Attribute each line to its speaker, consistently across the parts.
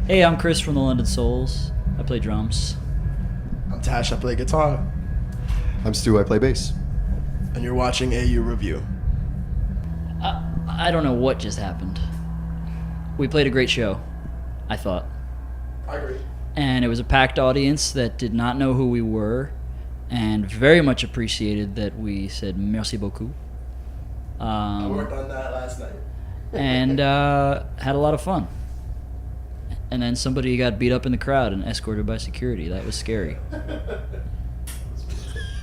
Speaker 1: Hey, I'm Chris from the London Souls. I play drums.
Speaker 2: I'm Tash, I play guitar.
Speaker 3: I'm Stu, I play bass.
Speaker 2: And you're watching AU Review.
Speaker 1: I don't know what just happened. We played a great show, I thought.
Speaker 2: I agree.
Speaker 1: And it was a packed audience that did not know who we were and very much appreciated that we said merci beaucoup.
Speaker 2: I worked on that last night.
Speaker 1: And had a lot of fun. And then somebody got beat up in the crowd and escorted by security. That was scary.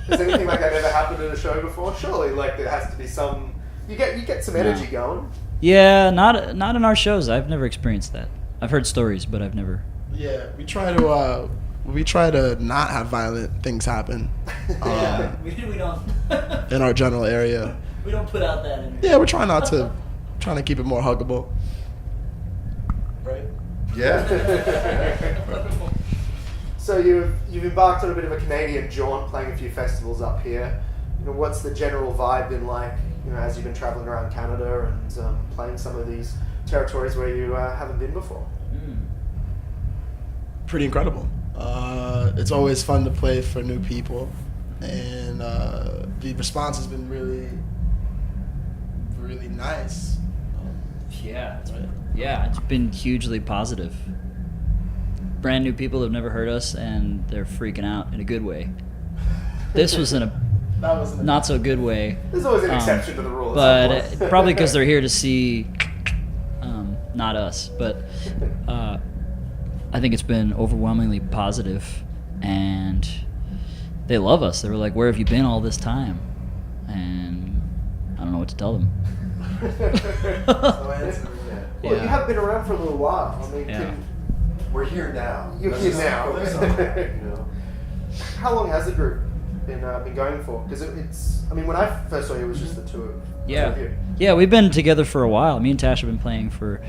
Speaker 4: Has anything like that ever happened at a show before? Surely, like there has to be some. You get some energy going.
Speaker 1: Yeah, not in our shows. I've never experienced that. I've heard stories, but I've never.
Speaker 2: Yeah, we try to not have violent things happen.
Speaker 1: We don't.
Speaker 2: In our general area.
Speaker 1: We don't put out that energy.
Speaker 2: Yeah, we're trying to keep it more huggable. Right?
Speaker 3: Yeah.
Speaker 4: So you've embarked on a bit of a Canadian jaunt, playing a few festivals up here. You know, what's the general vibe been like? You know, as you've been traveling around Canada and playing some of these territories where you haven't been before.
Speaker 2: Pretty incredible. It's always fun to play for new people, and the response has been really, really nice.
Speaker 1: Yeah, it's been hugely positive. Brand new people have never heard us, and they're freaking out in a good way. This was in a not so good way.
Speaker 4: There's always an exception to the rule.
Speaker 1: But probably because they're here to see, not us. But I think it's been overwhelmingly positive, and they love us. They were like, "Where have you been all this time?" And I don't know what to tell them.
Speaker 4: Well, you have been around for a little while. I mean,
Speaker 3: We're here now.
Speaker 4: You're here now. How long has the group been going for? Because it's. I mean, when I first saw you, it was just the two of you.
Speaker 1: Yeah, we've been together for a while. Me and Tash have been playing for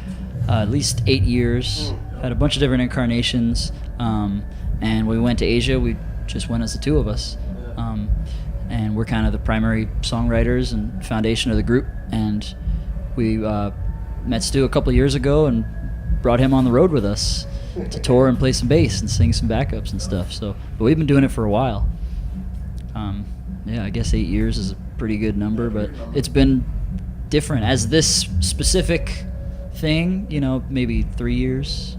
Speaker 1: at least 8 years. Had a bunch of different incarnations, and we went to Asia. We just went as the two of us, and we're kind of the primary songwriters and foundation of the group. And we met Stu a couple years ago and brought him on the road with us to tour and play some bass and sing some backups and stuff. So, but we've been doing it for a while. I guess 8 years is a pretty good number, but it's been different. As this specific thing, maybe 3 years.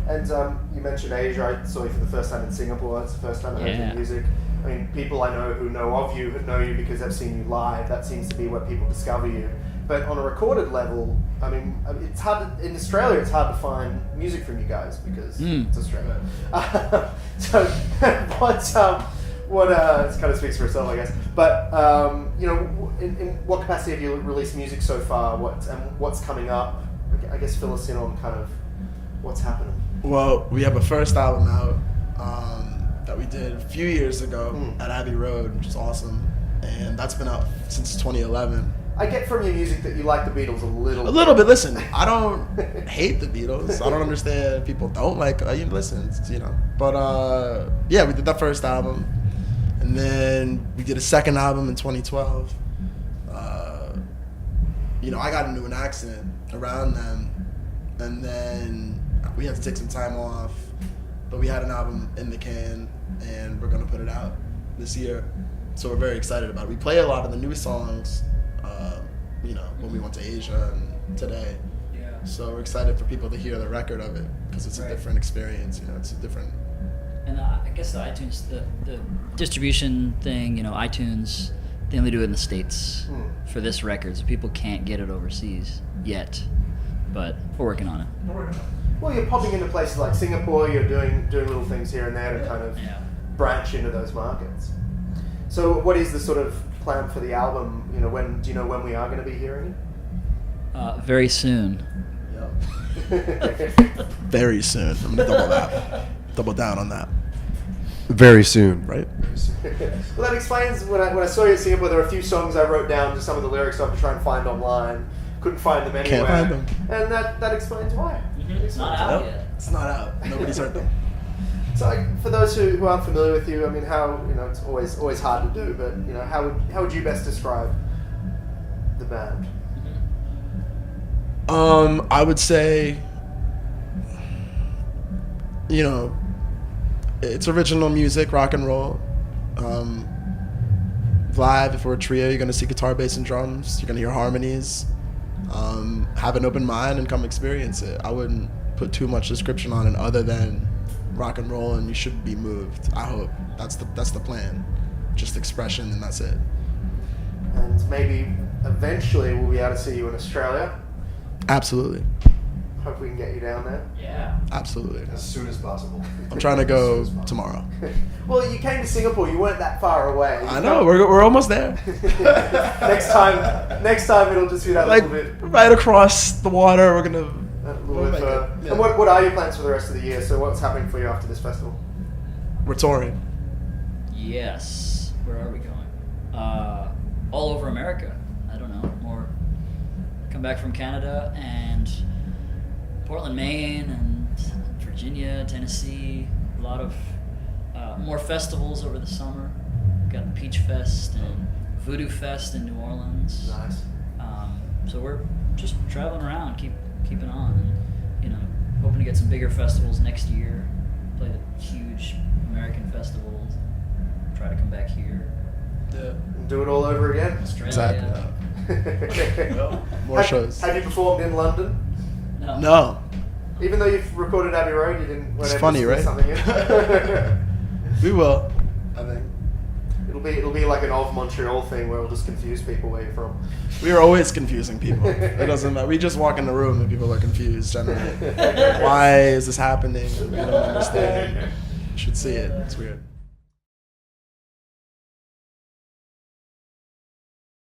Speaker 4: And you mentioned Asia. I saw you for the first time in Singapore. That's the first time I heard your music. I mean, people I know who know of you know you because they've seen you live. That seems to be where people discover you. But on a recorded level, I mean, it's hard in Australia. It's hard to find music from you guys because it's Australia. So, what it kind of speaks for itself, I guess. But in what capacity have you released music so far? What's coming up? I guess fill us in on kind of what's happening.
Speaker 2: Well, we have a first album out that we did a few years ago at Abbey Road, which is awesome, and that's been out since 2011.
Speaker 4: I get from your music that you like the Beatles a little bit.
Speaker 2: A little bit. Listen, I don't hate the Beatles. I don't understand people don't like. You listen, But we did that first album, and then we did a second album in 2012. I got into an accident around then, and then we had to take some time off. But we had an album in the can, and we're gonna put it out this year. So we're very excited about it. We play a lot of the new songs. When we went to Asia and today. Yeah. So we're excited for people to hear the record of it because it's a different experience. It's a different.
Speaker 1: And I guess the iTunes, the distribution thing, iTunes, they only do it in the States for this record, so people can't get it overseas yet. But we're working on it.
Speaker 4: Well, you're popping into places like Singapore. You're doing little things here and there to kind of branch into those markets. So, what is the sort of plan for the album? When do you know when we are going to be hearing it?
Speaker 1: Very soon.
Speaker 2: Very soon. I'm gonna double down on that.
Speaker 3: Very soon,
Speaker 2: right?
Speaker 4: Well, that explains when I saw you in Singapore. There were a few songs I wrote down to some of the lyrics I have to try and find online. Couldn't find them anywhere.
Speaker 2: Can't find them.
Speaker 4: And that explains why.
Speaker 1: It's not out yet.
Speaker 2: It's not out. Nobody's heard them.
Speaker 4: So, for those who aren't familiar with you, I mean, how it's always hard to do, but how would you best describe the band?
Speaker 2: I would say you know, it's original music, rock and roll. Live, if we're a trio, you're gonna see guitar, bass, and drums. You're gonna hear harmonies. Have an open mind and come experience it. I wouldn't put too much description on it other than rock and roll, and you should be moved. I hope that's the plan. Just expression, and that's it.
Speaker 4: And maybe eventually we'll be able to see you in Australia.
Speaker 2: Absolutely,
Speaker 4: Hope we can get you down there.
Speaker 1: Yeah.
Speaker 2: absolutely.
Speaker 3: As soon as possible.
Speaker 2: I'm trying to go tomorrow.
Speaker 4: Well, you came to Singapore. You weren't that far away.
Speaker 2: I know we're almost there.
Speaker 4: next time it'll just be that
Speaker 2: Like
Speaker 4: little bit.
Speaker 2: right across the water. We're gonna.
Speaker 4: That little
Speaker 2: We'll
Speaker 4: bit
Speaker 2: make
Speaker 4: further.
Speaker 2: it, yeah.
Speaker 4: And what are your plans for the rest of the year? So what's happening for you after this festival?
Speaker 2: We're touring.
Speaker 1: Yes. Where are we going? All over America. I don't know. More. Come back from Canada and Portland, Maine, and Virginia, Tennessee. A lot of more festivals over the summer. We've got Peach Fest and Voodoo Fest in New Orleans.
Speaker 4: Nice.
Speaker 1: So we're just traveling around, keeping on, and hoping to get some bigger festivals next year. Play the huge American festivals. Try to come back here.
Speaker 2: Yeah.
Speaker 4: Do it all over again.
Speaker 1: Australia.
Speaker 2: Exactly. More shows.
Speaker 4: Have you performed in London?
Speaker 2: No.
Speaker 4: Even though you've recorded Abbey Road, you didn't.
Speaker 2: It's funny, right?
Speaker 4: Something in.
Speaker 2: We will. I think.
Speaker 4: It'll be like an of Montreal thing where we'll just confuse people where you're from.
Speaker 2: We are always confusing people. It doesn't matter. We just walk in the room and people are confused generally. Why is this happening? We don't understand. You should see it. It's weird.